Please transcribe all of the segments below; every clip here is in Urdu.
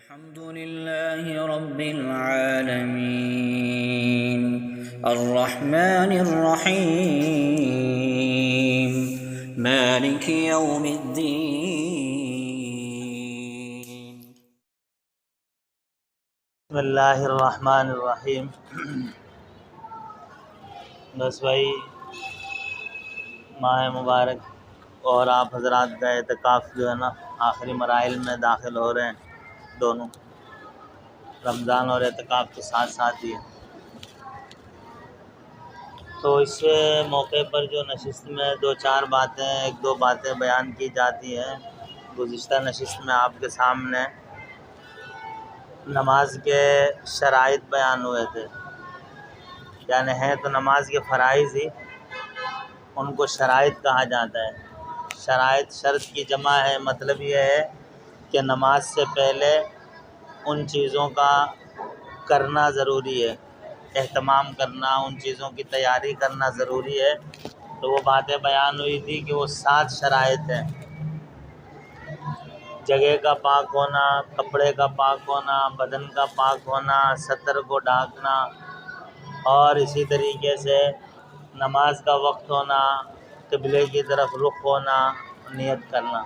الحمد لله رب العالمين الرحمن الرحيم مالك يوم الدين بسم اللہ الرحمن الرحیم۔ بس بھائی ماہ مبارک اور آپ حضرات کا اعتکاف جو ہے نا آخری مراحل میں داخل ہو رہے ہیں، دونوں رمضان اور اعتکاف کے ساتھ ساتھ ہی ہے۔ تو اس موقع پر جو نشست میں ایک دو باتیں بیان کی جاتی ہیں۔ گزشتہ نشست میں آپ کے سامنے نماز کے شرائط بیان ہوئے تھے، یعنی ہیں تو نماز کے فرائض ہی، ان کو شرائط کہا جاتا ہے۔ شرائط شرط کی جمع ہے، مطلب یہ ہے کہ نماز سے پہلے ان چیزوں کا کرنا ضروری ہے، اہتمام کرنا، ان چیزوں کی تیاری کرنا ضروری ہے۔ تو وہ باتیں بیان ہوئی تھی کہ وہ 7 شرائط ہیں: جگہ کا پاک ہونا، کپڑے کا پاک ہونا، بدن کا پاک ہونا، سطر کو ڈھانکنا، اور اسی طریقے سے نماز کا وقت ہونا، قبلے کی طرف رخ ہونا، نیت کرنا۔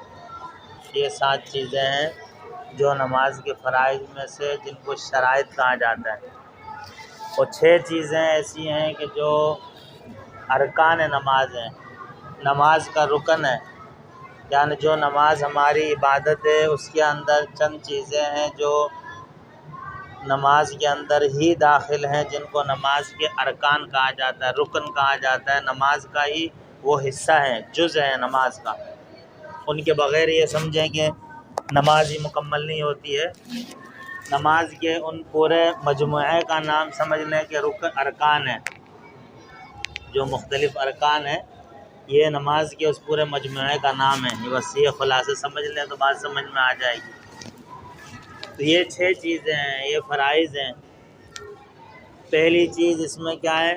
یہ 7 چیزیں ہیں جو نماز کے فرائض میں سے جن کو شرائط کہا جاتا ہے۔ اور 6 چیزیں ایسی ہیں کہ جو ارکان نماز ہیں، نماز کا رکن ہے، یعنی جو نماز ہماری عبادت ہے اس کے اندر چند چیزیں ہیں جو نماز کے اندر ہی داخل ہیں، جن کو نماز کے ارکان کہا جاتا ہے، رکن کہا جاتا ہے، نماز کا ہی وہ حصہ ہیں، جز ہے نماز کا۔ ان کے بغیر یہ سمجھیں کہ نماز ہی مکمل نہیں ہوتی ہے۔ نماز کے ان پورے مجموعے کا نام سمجھ لیں کہ رکن ارکان ہے، جو مختلف ارکان ہیں، یہ نماز کے اس پورے مجموعے کا نام ہے۔ بس یہ خلاصہ سمجھ لیں تو بات سمجھ میں آ جائے گی۔ تو یہ 6 چیزیں ہیں، یہ فرائض ہیں۔ پہلی چیز اس میں کیا ہے؟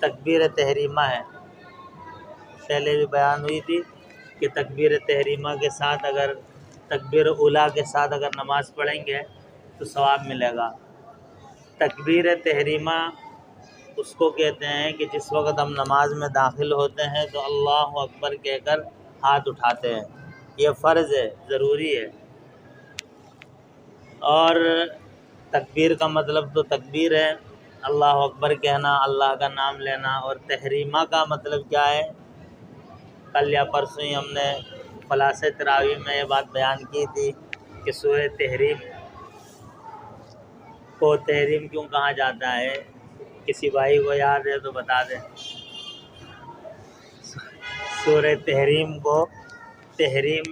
تکبیر تحریمہ ہے۔ پہلے بھی بیان ہوئی تھی کہ تکبیر تحریمہ کے ساتھ تکبیر اولیٰ کے ساتھ اگر نماز پڑھیں گے تو ثواب ملے گا۔ تکبیر تحریمہ اس کو کہتے ہیں کہ جس وقت ہم نماز میں داخل ہوتے ہیں تو اللہ اکبر کہہ کر ہاتھ اٹھاتے ہیں، یہ فرض ہے، ضروری ہے۔ اور تکبیر کا مطلب تو تکبیر ہے، اللہ اکبر کہنا، اللہ کا نام لینا۔ اور تحریمہ کا مطلب کیا ہے؟ کل یا پرسوں ہی ہم نے خلاصہ تراویح میں یہ بات بیان کی تھی کہ سورہ تحریم کو تحریم کیوں کہا جاتا ہے؟ کسی بھائی کو یاد ہے تو بتا دیں۔ سورہ تحریم کو تحریم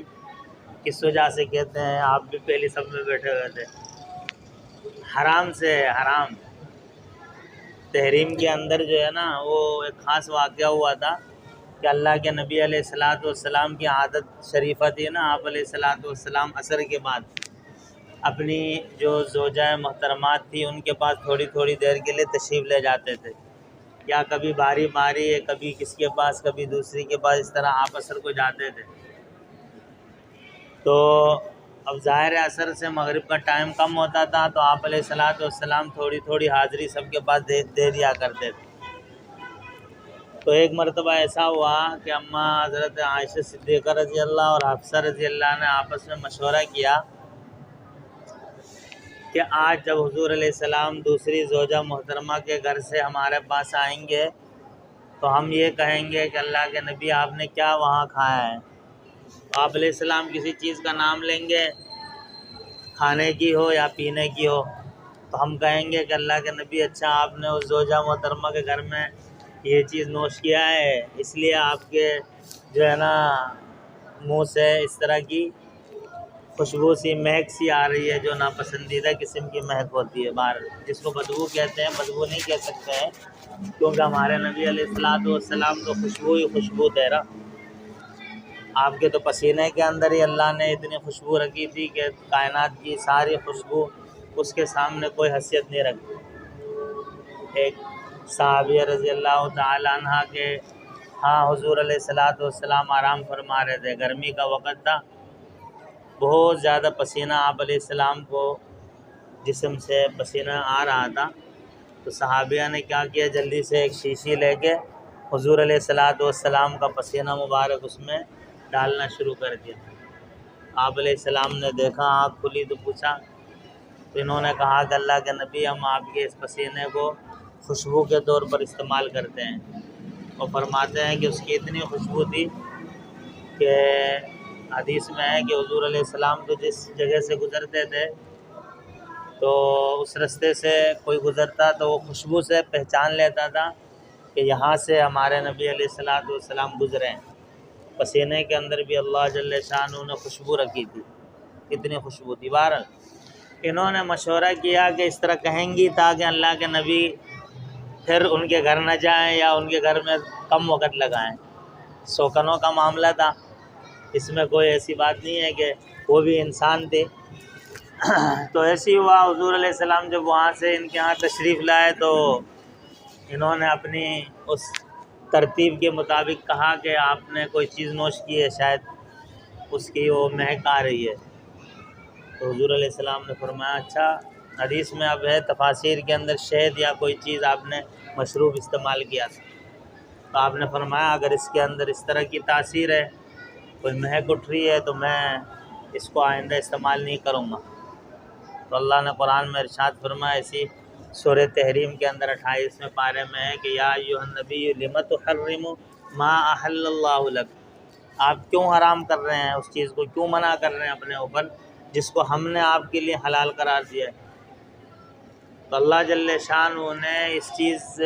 کس وجہ سے کہتے ہیں؟ آپ بھی پہلی صف میں بیٹھے ہوئے تھے۔ حرام سے ہے، حرام۔ تحریم کے اندر جو ہے نا وہ ایک خاص واقعہ ہوا تھا کہ اللہ کے نبی علیہ السلام کی عادت شریفہ تھی نا، آپ علیہ السلام عصر کے بعد اپنی جو زوجہ محترمات تھی ان کے پاس تھوڑی تھوڑی دیر کے لیے تشریف لے جاتے تھے، یا کبھی باری باری، کبھی کسی کے پاس کبھی دوسری کے پاس، اس طرح آپ عصر کو جاتے تھے۔ تو اب ظاہر عصر سے مغرب کا ٹائم کم ہوتا تھا تو آپ علیہ السلام تھوڑی تھوڑی حاضری سب کے پاس دے دیا کرتے تھے۔ تو ایک مرتبہ ایسا ہوا کہ اماں حضرت عائشہ صدیقہ رضی اللہ اور حفصہ رضی اللہ نے آپس میں مشورہ کیا کہ آج جب حضور علیہ السلام دوسری زوجہ محترمہ کے گھر سے ہمارے پاس آئیں گے تو ہم یہ کہیں گے کہ اللہ کے نبی آپ نے کیا وہاں کھایا ہے؟ آپ علیہ السلام کسی چیز کا نام لیں گے، کھانے کی ہو یا پینے کی ہو، تو ہم کہیں گے کہ اللہ کے نبی اچھا آپ نے اس زوجہ محترمہ کے گھر میں یہ چیز نوش کیا ہے، اس لیے آپ کے جو ہے نا منہ سے اس طرح کی خوشبو سی مہک سی آ رہی ہے جو ناپسندیدہ قسم کی مہک ہوتی ہے، باہر جس کو بدبو کہتے ہیں، بدبو نہیں کہہ سکتے ہیں کیونکہ ہمارے نبی علیہ السلام تو خوشبو ہی خوشبو تھے نا۔ آپ کے تو پسینے کے اندر ہی اللہ نے اتنی خوشبو رکھی تھی کہ کائنات کی ساری خوشبو اس کے سامنے کوئی حیثیت نہیں رکھتی۔ ایک صحابیہ رضی اللہ تعالی عنہ کے ہاں حضور علیہ السلام آرام فرما رہے تھے، گرمی کا وقت تھا، بہت زیادہ پسینہ آپ علیہ السلام کو جسم سے پسینہ آ رہا تھا، تو صحابیہ نے کیا کیا، جلدی سے ایک شیشی لے کے حضور علیہ السلام کا پسینہ مبارک اس میں ڈالنا شروع کر دیا۔ آپ علیہ السلام نے دیکھا، آنکھ کھلی تو پوچھا، تو انہوں نے کہا کہ اللہ کے نبی، ہم آپ کے اس پسینے کو خوشبو کے طور پر استعمال کرتے ہیں، اور فرماتے ہیں کہ اس کی اتنی خوشبو تھی کہ حدیث میں ہے کہ حضور علیہ السلام تو جس جگہ سے گزرتے تھے تو اس رستے سے کوئی گزرتا تو وہ خوشبو سے پہچان لیتا تھا کہ یہاں سے ہمارے نبی علیہ السلام گزرے ہیں۔ پسینے کے اندر بھی اللہ جل شانہ نے خوشبو رکھی تھی، اتنی خوشبو تھی۔ بہرحال انہوں نے مشورہ کیا کہ اس طرح کہیں گی تاکہ اللہ کے نبی پھر ان کے گھر نہ جائیں یا ان کے گھر میں کم وقت لگائیں۔ سوکنوں کا معاملہ تھا، اس میں کوئی ایسی بات نہیں ہے کہ وہ بھی انسان تھے۔ تو ایسی ہوا، حضور علیہ السلام جب وہاں سے ان کے ہاں تشریف لائے تو انہوں نے اپنی اس ترتیب کے مطابق کہا کہ آپ نے کوئی چیز نوش کی ہے، شاید اس کی وہ مہک آ رہی ہے۔ تو حضور علیہ السلام نے فرمایا اچھا، حدیث میں اب ہے تفاسیر کے اندر شہد یا کوئی چیز آپ نے مشروب استعمال کیا تھا، تو آپ نے فرمایا اگر اس کے اندر اس طرح کی تاثیر ہے، کوئی مہک اٹھ رہی ہے، تو میں اس کو آئندہ استعمال نہیں کروں گا۔ تو اللہ نے قرآن میں ارشاد فرمایا، اسی سورہ تحریم کے اندر 28ویں پارے میں ہے کہ یا ایھا النبی لم تحرم ما احل اللہ لک، آپ کیوں حرام کر رہے ہیں، اس چیز کو کیوں منع کر رہے ہیں اپنے اوپر جس کو ہم نے آپ کے لیے حلال قرار دیا ہے۔ تو اللہ جل شانہ نے اس چیز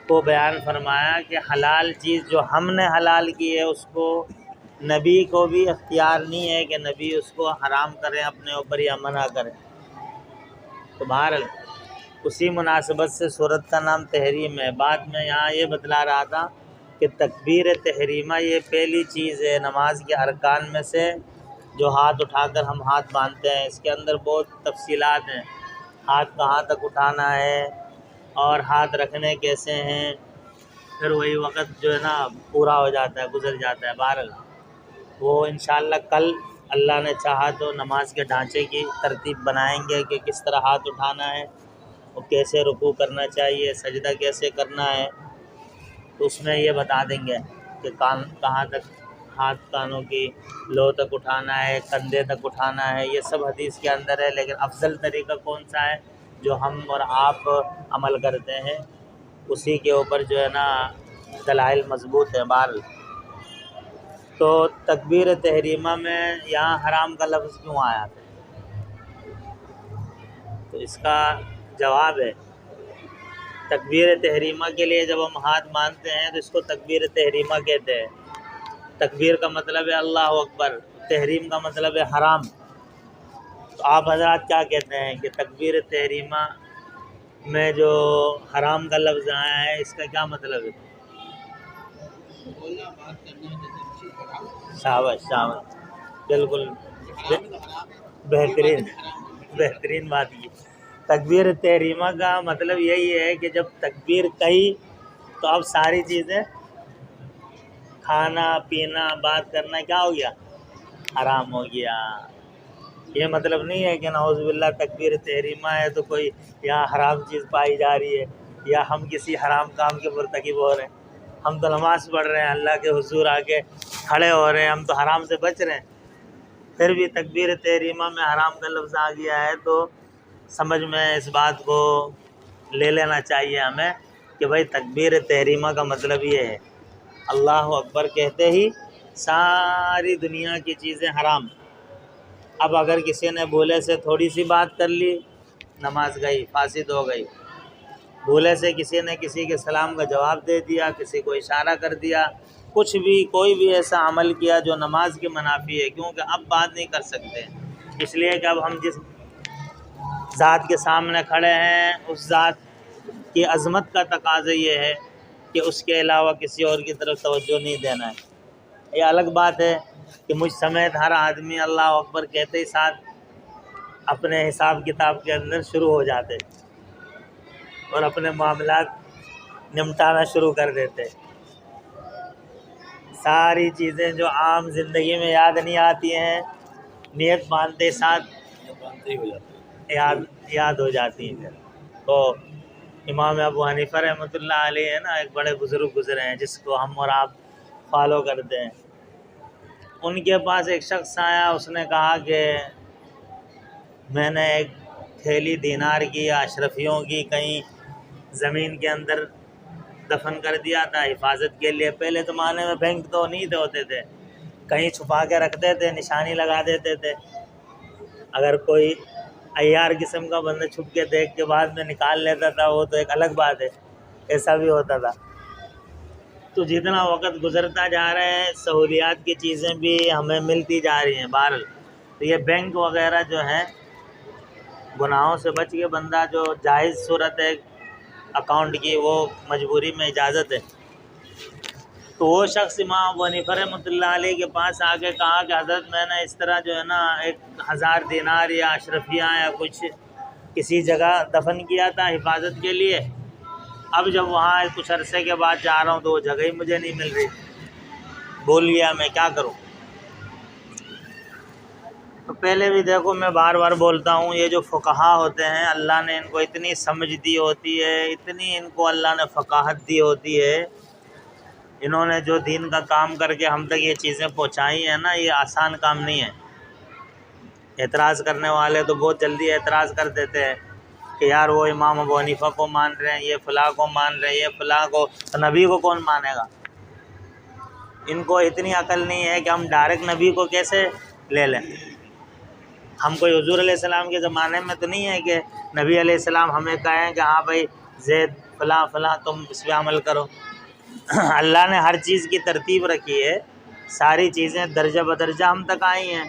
کو بیان فرمایا کہ حلال چیز جو ہم نے حلال کی ہے اس کو نبی کو بھی اختیار نہیں ہے کہ نبی اس کو حرام کریں اپنے اوپر یا منع کریں۔ تو بہرحال اسی مناسبت سے صورت کا نام تحریم ہے۔ بعد میں یہاں یہ بتلا رہا تھا کہ تکبیر تحریمہ یہ پہلی چیز ہے نماز کے ارکان میں سے، جو ہاتھ اٹھا کر ہم ہاتھ باندھتے ہیں۔ اس کے اندر بہت تفصیلات ہیں، ہاتھ کہاں تک اٹھانا ہے اور ہاتھ رکھنے کیسے ہیں، پھر وہی وقت جو ہے نا پورا ہو جاتا ہے، گزر جاتا ہے۔ بہرحال وہ انشاءاللہ کل اللہ نے چاہا تو نماز کے ڈھانچے کی ترتیب بنائیں گے کہ کس طرح ہاتھ اٹھانا ہے اور کیسے رکوع کرنا چاہیے، سجدہ کیسے کرنا ہے، تو اس میں یہ بتا دیں گے کہ کان کہاں تک، ہاتھ کانوں کی لو تک اٹھانا ہے، کندھے تک اٹھانا ہے، یہ سب حدیث کے اندر ہے۔ لیکن افضل طریقہ کون سا ہے جو ہم اور آپ عمل کرتے ہیں، اسی کے اوپر جو ہے نا دلائل مضبوط ہے۔ بہرحال تو تکبیر تحریمہ میں یہاں حرام کا لفظ کیوں آیا تھا، تو اس کا جواب ہے تکبیر تحریمہ کے لیے جب ہم ہاتھ باندھتے ہیں تو اس کو تکبیر تحریمہ کہتے ہیں۔ تکبیر کا مطلب ہے اللہ اکبر، تحریم کا مطلب ہے حرام۔ تو آپ حضرات کیا کہتے ہیں کہ تکبیر تحریمہ میں جو حرام کا لفظ آیا ہے اس کا کیا مطلب ہے؟ شاباش شاباش، بالکل بہترین بات کی۔ تکبیر تحریمہ کا مطلب یہی ہے کہ جب تکبیر کہی تو اب ساری چیزیں، کھانا پینا بات کرنا کیا ہو گیا، حرام ہو گیا۔ یہ مطلب نہیں ہے کہ نعوذ باللہ تکبیر تحریمہ ہے تو کوئی یہاں حرام چیز پائی جا رہی ہے یا ہم کسی حرام کام کے مرتکب ہو رہے ہیں۔ ہم تو نماز پڑھ رہے ہیں، اللہ کے حضور آ کے کھڑے ہو رہے ہیں، ہم تو حرام سے بچ رہے ہیں، پھر بھی تکبیر تحریمہ میں حرام کا لفظ آ گیا ہے تو سمجھ میں اس بات کو لے لینا چاہیے ہمیں کہ بھائی تکبیر تحریمہ کا مطلب یہ ہے اللہ اکبر کہتے ہی ساری دنیا کی چیزیں حرام۔ اب اگر کسی نے بھولے سے تھوڑی سی بات کر لی، نماز گئی، فاسد ہو گئی۔ بھولے سے کسی نے کسی کے سلام کا جواب دے دیا، کسی کو اشارہ کر دیا، کچھ بھی کوئی بھی ایسا عمل کیا جو نماز کے منافی ہے، کیونکہ اب بات نہیں کر سکتے، اس لیے کہ اب ہم جس ذات کے سامنے کھڑے ہیں اس ذات کی عظمت کا تقاضا یہ ہے کہ اس کے علاوہ کسی اور کی طرف توجہ نہیں دینا ہے۔ یہ الگ بات ہے کہ مجھ سمیت ہر آدمی اللہ اکبر کہتے ہی ساتھ اپنے حساب کتاب کے اندر شروع ہو جاتے اور اپنے معاملات نمٹانا شروع کر دیتے۔ ساری چیزیں جو عام زندگی میں یاد نہیں آتی ہیں نیت باندھتے ساتھ یاد ہو جاتی ہیں پھر۔ تو امام ابو حنیفہ رحمۃ اللہ علیہ ہے نا، ایک بڑے بزرگ گزرے ہیں جس کو ہم اور آپ فالو کرتے ہیں۔ ان کے پاس ایک شخص آیا، اس نے کہا کہ میں نے ایک تھیلی دینار کی یا اشرفیوں کی کہیں زمین کے اندر دفن کر دیا تھا حفاظت کے لیے۔ پہلے زمانے میں بینک تو نہیں ہوتے تھے، کہیں چھپا کے رکھتے تھے، نشانی لگا دیتے تھے۔ اگر کوئی عیار قسم کا بندہ چھپ کے دیکھ کے بعد میں نکال لیتا تھا وہ تو ایک الگ بات ہے، ایسا بھی ہوتا تھا۔ تو جتنا وقت گزرتا جا رہا ہے سہولیات کی چیزیں بھی ہمیں ملتی جا رہی ہیں۔ بہرحال تو یہ بینک وغیرہ جو ہیں، گناہوں سے بچ کے بندہ جو جائز صورت ہے اکاؤنٹ کی، وہ مجبوری میں اجازت ہے۔ تو وہ شخص امام ابو حنیفہ رحمۃ اللہ علیہ کے پاس آ کے کہا کہ حضرت میں نے اس طرح جو ہے نا 1000 دینار یا اشرفیاں یا کچھ کسی جگہ دفن کیا تھا حفاظت کے لیے، اب جب وہاں کچھ عرصے کے بعد جا رہا ہوں تو وہ جگہ ہی مجھے نہیں مل رہی، بھول گیا، میں کیا کروں؟ تو پہلے بھی دیکھو میں بار بار بولتا ہوں، یہ جو فقہا ہوتے ہیں اللہ نے ان کو اتنی سمجھ دی ہوتی ہے، اتنی ان کو اللہ نے فقاہت دی ہوتی ہے، انہوں نے جو دین کا کام کر کے ہم تک یہ چیزیں پہنچائی ہیں نا، یہ آسان کام نہیں ہے۔ اعتراض کرنے والے تو بہت جلدی اعتراض کر دیتے ہیں کہ یار وہ امام ابو حنیفہ کو مان رہے ہیں، یہ فلاں کو مان رہے ہیں، یہ فلاں کو، تو نبی کو کون مانے گا؟ ان کو اتنی عقل نہیں ہے کہ ہم ڈائریکٹ نبی کو کیسے لے لیں۔ ہم کوئی حضور علیہ السلام کے زمانے میں تو نہیں ہے کہ نبی علیہ السلام ہمیں کہیں کہ ہاں بھائی زید فلاں فلاں تم اس پہ عمل کرو۔ اللہ نے ہر چیز کی ترتیب رکھی ہے، ساری چیزیں درجہ بدرجہ ہم تک آئی ہیں،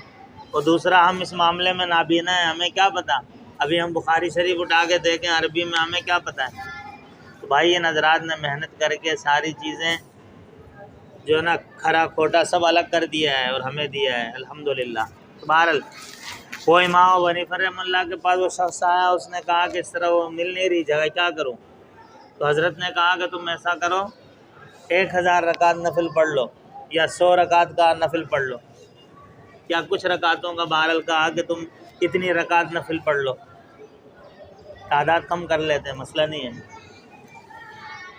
اور دوسرا ہم اس معاملے میں نابینا ہیں، ہمیں کیا پتہ؟ ابھی ہم بخاری شریف اٹھا کے دیکھیں عربی میں، ہمیں کیا پتہ ہے؟ تو بھائی ان حضرات نے محنت کر کے ساری چیزیں جو ہے نا کھرا کھوٹا سب الگ کر دیا ہے اور ہمیں دیا ہے، الحمدللہ۔ تو بہرحال وہ امام ابو حنیفہ رحمۃ اللہ کے پاس وہ شخص آیا، اس نے کہا کہ اس طرح وہ مل نہیں رہی جگہ، کیا کروں؟ تو حضرت نے کہا کہ تم ایسا کرو، 1000 رکعت نفل پڑھ لو یا 100 رکعت کا نفل پڑھ لو، یا کچھ رکعتوں کا بہرحال کہا کہ تم اتنی رکعت نفل پڑھ لو، تعداد کم کر لیتے ہیں، مسئلہ نہیں ہے۔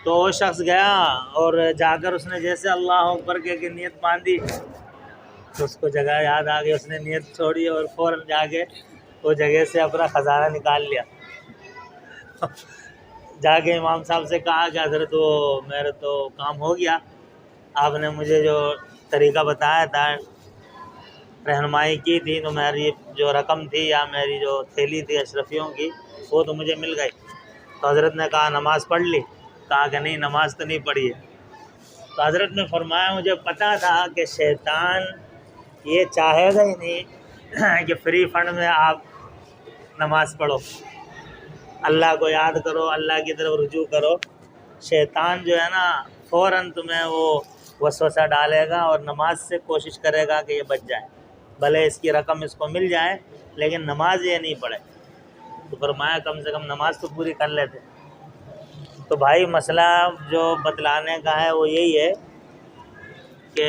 تو وہ شخص گیا اور جا کر اس نے جیسے اللہ اکبر کے نیت باندھی تو اس کو جگہ یاد آ گئی، اس نے نیت چھوڑی اور فوراً جا کے وہ جگہ سے اپنا خزانہ نکال لیا۔ جا کے امام صاحب سے کہا کہ حضرت وہ میرا تو کام ہو گیا، آپ نے مجھے جو طریقہ بتایا تھا، رہنمائی کی تھی، تو میری جو رقم تھی یا میری جو تھیلی تھی اشرفیوں کی وہ تو مجھے مل گئی۔ تو حضرت نے کہا نماز پڑھ لی؟ کہا کہ نہیں نماز تو نہیں پڑھی ہے۔ تو حضرت نے فرمایا مجھے پتہ تھا کہ شیطان یہ چاہے گا ہی نہیں کہ فری فنڈ میں آپ نماز پڑھو، اللہ کو یاد کرو، اللہ کی طرف رجوع کرو۔ شیطان جو ہے نا فوراً تمہیں وہ وسوسہ ڈالے گا اور نماز سے کوشش کرے گا کہ یہ بچ جائے، بھلے اس کی رقم اس کو مل جائے لیکن نماز یہ نہیں پڑھے۔ تو فرمایا کم سے کم نماز تو پوری کر لیتے۔ تو بھائی مسئلہ جو بتلانے کا ہے وہ یہی ہے کہ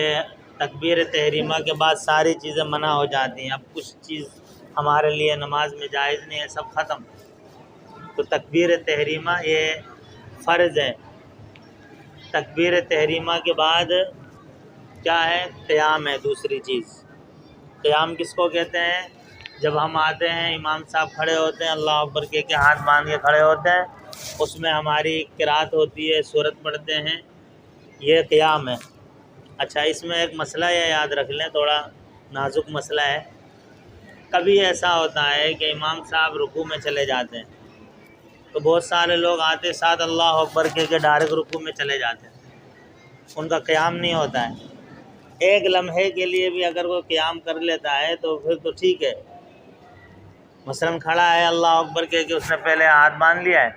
تکبیر تحریمہ کے بعد ساری چیزیں منع ہو جاتی ہیں، اب کچھ چیز ہمارے لیے نماز میں جائز نہیں ہے، سب ختم۔ تو تکبیر تحریمہ یہ فرض ہے۔ تکبیر تحریمہ کے بعد کیا ہے؟ قیام ہے، دوسری چیز۔ قیام کس کو کہتے ہیں؟ جب ہم آتے ہیں امام صاحب کھڑے ہوتے ہیں، اللہ اکبر کے ہاتھ باندھ کے کھڑے ہوتے ہیں، اس میں ہماری قرات ہوتی ہے، سورت پڑھتے ہیں، یہ قیام ہے۔ اچھا اس میں ایک مسئلہ یہ یاد رکھ لیں، تھوڑا نازک مسئلہ ہے۔ کبھی ایسا ہوتا ہے کہ امام صاحب رکوع میں چلے جاتے ہیں تو بہت سارے لوگ آتے ساتھ اللہ اکبر کے ڈائریکٹ رکوع میں چلے جاتے ہیں، ان کا قیام نہیں ہوتا ہے۔ ایک لمحے کے لیے بھی اگر وہ قیام کر لیتا ہے تو پھر تو ٹھیک ہے، مثلاً کھڑا ہے اللہ اکبر کہ اس نے پہلے ہاتھ باندھ لیا ہے،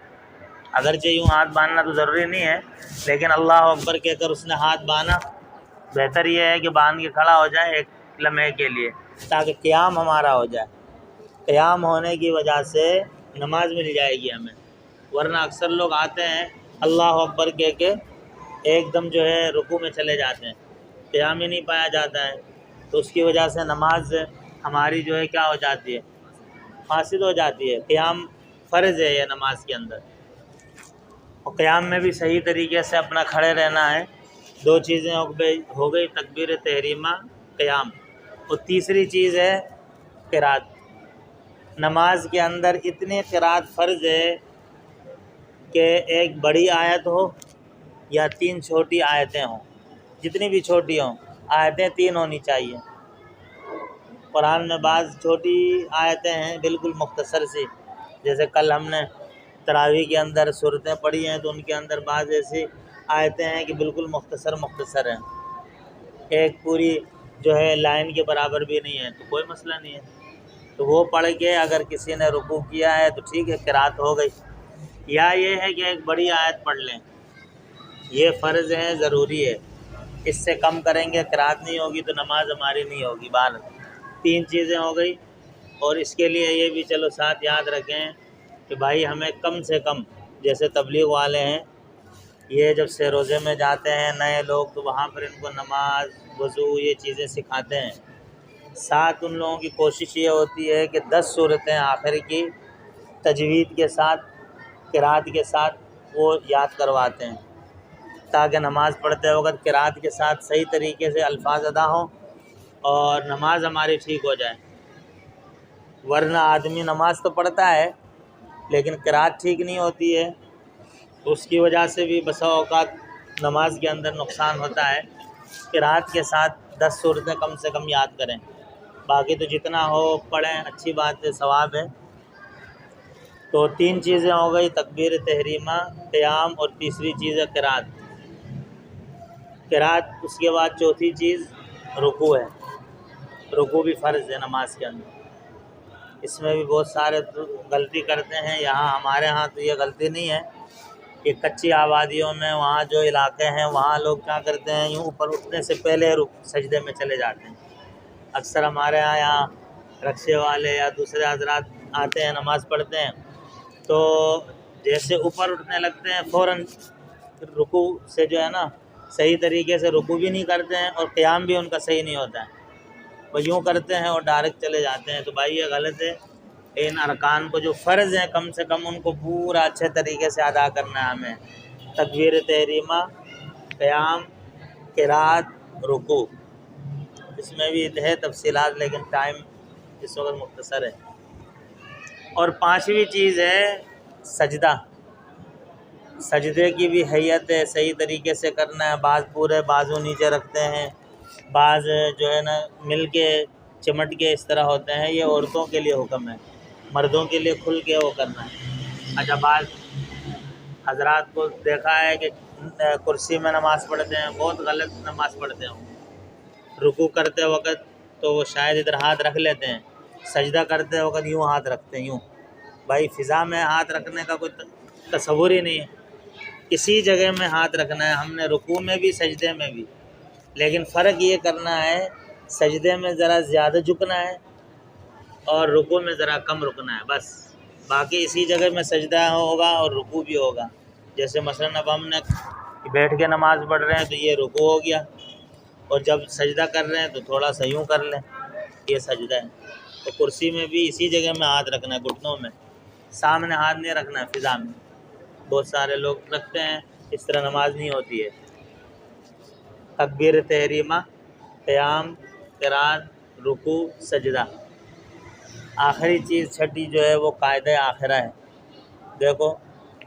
اگرچہ یوں ہاتھ باندھنا تو ضروری نہیں ہے لیکن اللہ اکبر کہہ کر اس نے ہاتھ باندھا، بہتر یہ ہے کہ باندھ کے کھڑا ہو جائے ایک لمحے کے لیے تاکہ قیام ہمارا ہو جائے۔ قیام ہونے کی وجہ سے نماز مل جائے گی ہمیں، ورنہ اکثر لوگ آتے ہیں اللہ اکبر کہہ کے ایک دم جو ہے رکوع میں چلے جاتے ہیں، قیام ہی نہیں پایا جاتا ہے، تو اس کی وجہ سے نماز ہماری جو ہے کیا ہو جاتی ہے، فاسد ہو جاتی ہے۔ قیام فرض ہے یہ نماز کے اندر، اور قیام میں بھی صحیح طریقے سے اپنا کھڑے رہنا ہے۔ دو چیزیں ہو گئی، تکبیر تحریمہ، قیام، اور تیسری چیز ہے قرات۔ نماز کے اندر اتنی قرات فرض ہے کہ ایک بڑی آیت ہو یا 3 چھوٹی آیتیں ہوں، جتنی بھی چھوٹی ہوں، آیتیں 3 ہونی چاہیے۔ قرآن میں بعض چھوٹی آیتیں ہیں بالکل مختصر سی، جیسے کل ہم نے تراویح کے اندر سورتیں پڑھی ہیں، تو ان کے اندر بعض ایسی آیتیں ہیں کہ بالکل مختصر ہیں، ایک پوری جو ہے لائن کے برابر بھی نہیں ہے، تو کوئی مسئلہ نہیں ہے، تو وہ پڑھ کے اگر کسی نے رکوع کیا ہے تو ٹھیک ہے، قرات ہو گئی۔ یا یہ ہے کہ ایک بڑی آیت پڑھ لیں، یہ فرض ہے، ضروری ہے، اس سے کم کریں گے قرات نہیں ہوگی تو نماز ہماری نہیں ہوگی۔ بار 3 چیزیں ہو گئی، اور اس کے لیے یہ بھی چلو ساتھ یاد رکھیں کہ بھائی ہمیں کم سے کم، جیسے تبلیغ والے ہیں، یہ جب سے روزے میں جاتے ہیں نئے لوگ، تو وہاں پر ان کو نماز، وضو، یہ چیزیں سکھاتے ہیں۔ ساتھ ان لوگوں کی کوشش یہ ہوتی ہے کہ 10 سورتیں آخر کی تجوید کے ساتھ، قرات کے ساتھ وہ یاد کرواتے ہیں، تاکہ نماز پڑھتے وقت قرات کے ساتھ صحیح طریقے سے الفاظ ادا ہوں اور نماز ہماری ٹھیک ہو جائے۔ ورنہ آدمی نماز تو پڑھتا ہے لیکن قرات ٹھیک نہیں ہوتی ہے، اس کی وجہ سے بھی بسا اوقات نماز کے اندر نقصان ہوتا ہے۔ قرات کے ساتھ 10 سورتیں کم سے کم یاد کریں، باقی تو جتنا ہو پڑھیں، اچھی بات ہے، ثواب ہے۔ تو 3 چیزیں ہو گئی، تکبیر تحریمہ، قیام، اور تیسری چیز ہے قرات۔ قرات، اس کے بعد چوتھی چیز رکوع ہے۔ رکوع بھی فرض ہے نماز کے اندر، اس میں بھی بہت سارے غلطی کرتے ہیں۔ یہاں ہمارے ہاں تو یہ غلطی نہیں ہے، کہ کچی آبادیوں میں وہاں جو علاقے ہیں وہاں لوگ کیا کرتے ہیں، یوں اوپر اٹھنے سے پہلے سجدے میں چلے جاتے ہیں۔ اکثر ہمارے یہاں رکشے والے یا دوسرے حضرات آتے ہیں، نماز پڑھتے ہیں، تو جیسے اوپر اٹھنے لگتے ہیں فوراً رکوع سے جو ہے نا صحیح طریقے سے رکوع بھی نہیں کرتے ہیں، اور قیام بھی ان کا صحیح نہیں ہوتا ہے، وہ یوں کرتے ہیں اور ڈائریکٹ چلے جاتے ہیں۔ تو بھائی یہ غلط ہے، ان ارکان کو جو فرض ہیں کم سے کم ان کو پورا اچھے طریقے سے ادا کرنا ہے ہمیں۔ تکبیر تحریمہ، قیام، قرات، رکوع، اس میں بھی ہے تفصیلات لیکن ٹائم اس وقت مختصر ہے۔ اور 5ویں چیز ہے سجدہ۔ سجدے کی بھی حیت ہے، صحیح طریقے سے کرنا ہے، بعض پورے بازو نیچے رکھتے ہیں، بعض جو ہے نا مل کے چمٹ کے اس طرح ہوتے ہیں، یہ عورتوں کے لیے حکم ہے، مردوں کے لیے کھل کے وہ کرنا ہے۔ اچھا، بعض حضرات کو دیکھا ہے کہ کرسی میں نماز پڑھتے ہیں، بہت غلط نماز پڑھتے ہیں۔ رکوع کرتے وقت تو وہ شاید ادھر ہاتھ رکھ لیتے ہیں، سجدہ کرتے وقت یوں ہاتھ رکھتے ہیں، یوں۔ بھائی فضا میں ہاتھ رکھنے کا کوئی تصور ہی نہیں ہے، کسی جگہ میں ہاتھ رکھنا ہے ہم نے، رکوع میں بھی سجدے میں بھی، لیکن فرق یہ کرنا ہے، سجدے میں ذرا زیادہ جھکنا ہے اور رکوع میں ذرا کم رکنا ہے، بس۔ باقی اسی جگہ میں سجدہ ہوگا اور رکوع بھی ہوگا۔ جیسے مثلاً اب ہم نے بیٹھ کے نماز پڑھ رہے ہیں تو یہ رکوع ہو گیا، اور جب سجدہ کر رہے ہیں تو تھوڑا سا یوں کر لیں، یہ سجدہ ہے۔ تو کرسی میں بھی اسی جگہ میں ہاتھ رکھنا ہے، گھٹنوں میں، سامنے ہاتھ نہیں رکھنا ہے فضا میں۔ بہت سارے لوگ رکھتے ہیں، اس طرح نماز نہیں ہوتی ہے۔ تکبیر تحریمہ، قیام، قرات، رکوع، سجدہ۔ آخری چیز چھٹی جو ہے وہ قاعدہ آخرہ ہے۔ دیکھو،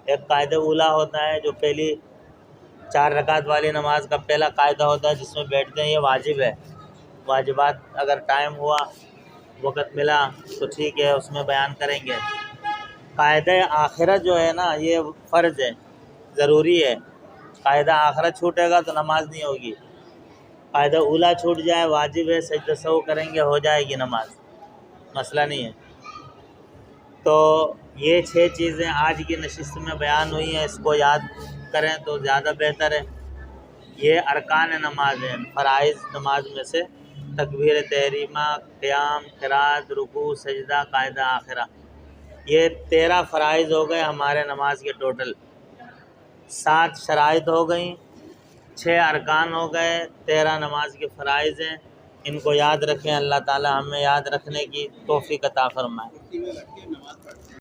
ایک قاعدہ اولا ہوتا ہے جو پہلی 4 رکعت والی نماز کا پہلا قاعدہ ہوتا ہے، جس میں بیٹھتے ہیں، یہ واجب ہے۔ واجبات اگر ٹائم ہوا، وقت ملا تو ٹھیک ہے، اس میں بیان کریں گے۔ قاعدہ آخرہ جو ہے نا یہ فرض ہے، ضروری ہے۔ قاعدہ آخرہ چھوٹے گا تو نماز نہیں ہوگی، قاعدہ اولا چھوٹ جائے، واجب ہے، سجدہ سہو کریں گے، ہو جائے گی نماز، مسئلہ نہیں ہے۔ تو یہ 6 چیزیں آج کی نشست میں بیان ہوئی ہیں، اس کو یاد کریں تو زیادہ بہتر ہے۔ یہ ارکان نماز ہیں، فرائض نماز میں سے تکبیر تحریمہ، قیام، قرات، رکوع، سجدہ، قاعدہ آخرہ، یہ 13 فرائض ہو گئے ہمارے نماز کے ٹوٹل۔ 7 شرائط ہو گئیں، 6 ارکان ہو گئے، 13 نماز کے فرائض ہیں، ان کو یاد رکھیں، اللہ تعالی ہمیں یاد رکھنے کی توفیق عطا فرمائے۔